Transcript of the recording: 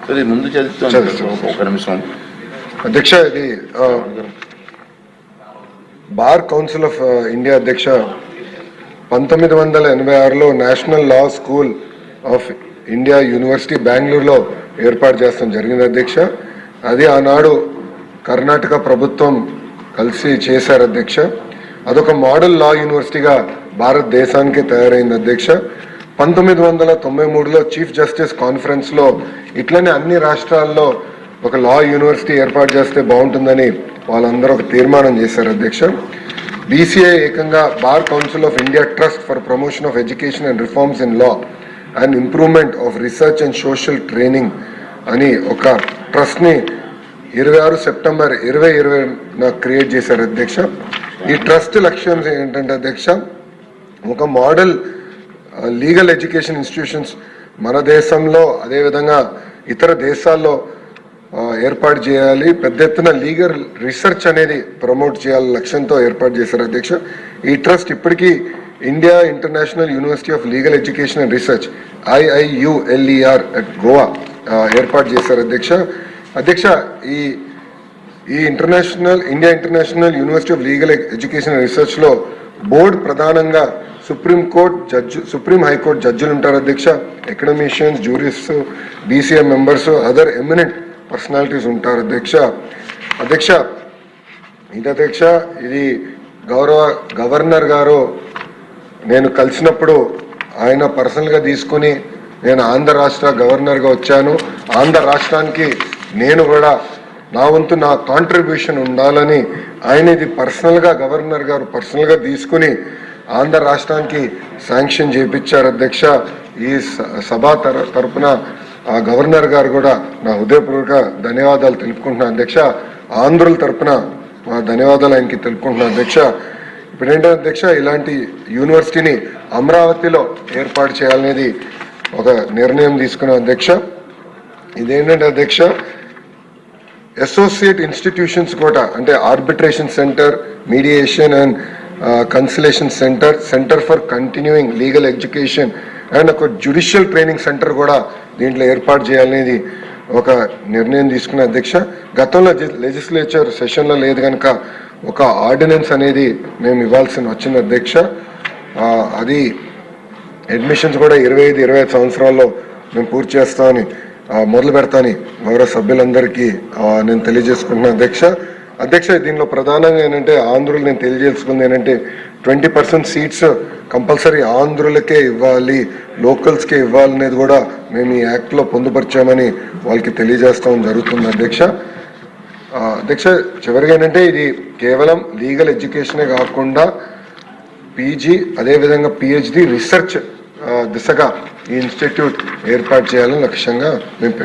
ముందు చదువుతాను ఒక నిమిషం. అధ్యక్ష, ఇది బార్ కౌన్సిల్ ఆఫ్ ఇండియా అధ్యక్ష 1986లో national law school of India university బెంగళూరులో ఏర్పాటు చేస్తాం జరిగింది అధ్యక్ష. అది ఆనాడు కర్ణాటక ప్రభుత్వం కలిసి చేశారు అధ్యక్ష. అదొక మోడల్ లా యూనివర్సిటీగా భారతదేశానికి తయారైంది అధ్యక్ష. 1993లో చీఫ్ జస్టిస్ కాన్ఫరెన్స్లో ఇట్లనే అన్ని రాష్ట్రాల్లో ఒక లా యూనివర్సిటీ ఏర్పాటు చేస్తే బాగుంటుందని వాళ్ళందరూ ఒక తీర్మానం చేశారు అధ్యక్ష. బీసీఐ ఏకంగా bar council of India trust for promotion of education and reforms in law and improvement of research and social training అని ఒక ట్రస్ట్ని 26 సెప్టెంబర్ 2020 క్రియేట్ చేశారు అధ్యక్ష. ఈ ట్రస్ట్ లక్ష్యం ఏంటంటే అధ్యక్ష, ఒక మోడల్ లీగల్ ఎడ్యుకేషన్ ఇన్స్టిట్యూషన్స్ మన దేశంలో అదేవిధంగా ఇతర దేశాల్లో ఏర్పాటు చేయాలి, పెద్ద ఎత్తున లీగల్ రీసెర్చ్ అనేది ప్రమోట్ చేయాలి లక్ష్యంతో ఏర్పాటు చేశారు అధ్యక్ష. ఈ ట్రస్ట్ ఇప్పటికీ India international university of legal education and research IIULER at Goa ఏర్పాటు చేశారు అధ్యక్ష. అధ్యక్ష, ఈ India international university of legal education and రీసెర్చ్లో బోర్డు ప్రధానంగా సుప్రీం హైకోర్టు జడ్జిలు ఉంటారు అధ్యక్ష, academicians, jurist, BCA members, other eminent personalities ఉంటారు అధ్యక్ష. ఇది గౌరవ గవర్నర్ గారు నేను కలిసినప్పుడు ఆయన పర్సనల్గా తీసుకుని నేను ఆంధ్ర రాష్ట్ర గవర్నర్గా వచ్చాను, ఆంధ్ర రాష్ట్రానికి నేను కూడా నా వంతు నా కాంట్రిబ్యూషన్ ఉండాలని ఆయన ఇది పర్సనల్గా గవర్నర్ గారు పర్సనల్గా తీసుకుని ఆంధ్ర రాష్ట్రానికి శాంక్షన్ చేయించారు అధ్యక్ష. ఈ సభ తరపున ఆ గవర్నర్ గారు కూడా నా హృదయపూర్వక ధన్యవాదాలు తెలుపుకుంటున్నాను అధ్యక్ష. ఆంధ్రుల తరపున మా ధన్యవాదాలు ఆయనకి తెలుపుకుంటున్నాను అధ్యక్ష. ఇప్పుడు ఏంటంటే అధ్యక్ష, ఇలాంటి యూనివర్సిటీని అమరావతిలో ఏర్పాటు చేయాలనేది ఒక నిర్ణయం తీసుకున్నాం అధ్యక్ష. ఇదేంటంటే అధ్యక్ష, అసోసియేట్ ఇన్స్టిట్యూషన్స్ కూడా అంటే arbitration centre, mediation and consolation centre for continuing legal education and ఒక జ్యుడిషియల్ ట్రైనింగ్ సెంటర్ కూడా దీంట్లో ఏర్పాటు చేయాలనేది ఒక నిర్ణయం తీసుకున్న అధ్యక్ష. గతంలో లెజిస్లేచర్ సెషన్లో లేదు కనుక ఒక ఆర్డినెన్స్ అనేది మేము ఇవ్వాల్సి వచ్చింది అధ్యక్ష. అది అడ్మిషన్స్ కూడా 25 సంవత్సరాల్లో మేము పూర్తి చేస్తామని మొదలు పెడతాని గౌరవ సభ్యులందరికీ నేను తెలియజేసుకుంటున్నాను అధ్యక్ష. దీనిలో ప్రధానంగా ఏంటంటే ఆంధ్రులు నేను తెలియజేసుకుంది ఏంటంటే 20% సీట్స్ కంపల్సరీ ఆంధ్రులకే ఇవ్వాలి, లోకల్స్కే ఇవ్వాలనేది కూడా మేము ఈ యాక్ట్లో పొందుపరిచామని వాళ్ళకి తెలియజేస్తాం జరుగుతుంది అధ్యక్ష. చివరిగా ఏంటంటే ఇది కేవలం లీగల్ ఎడ్యుకేషనే కాకుండా PG అదేవిధంగా PhD రీసెర్చ్ దిశగా ఈ ఇన్స్టిట్యూట్ ఏర్పాటు చేయాలని లక్ష్యంగా మేము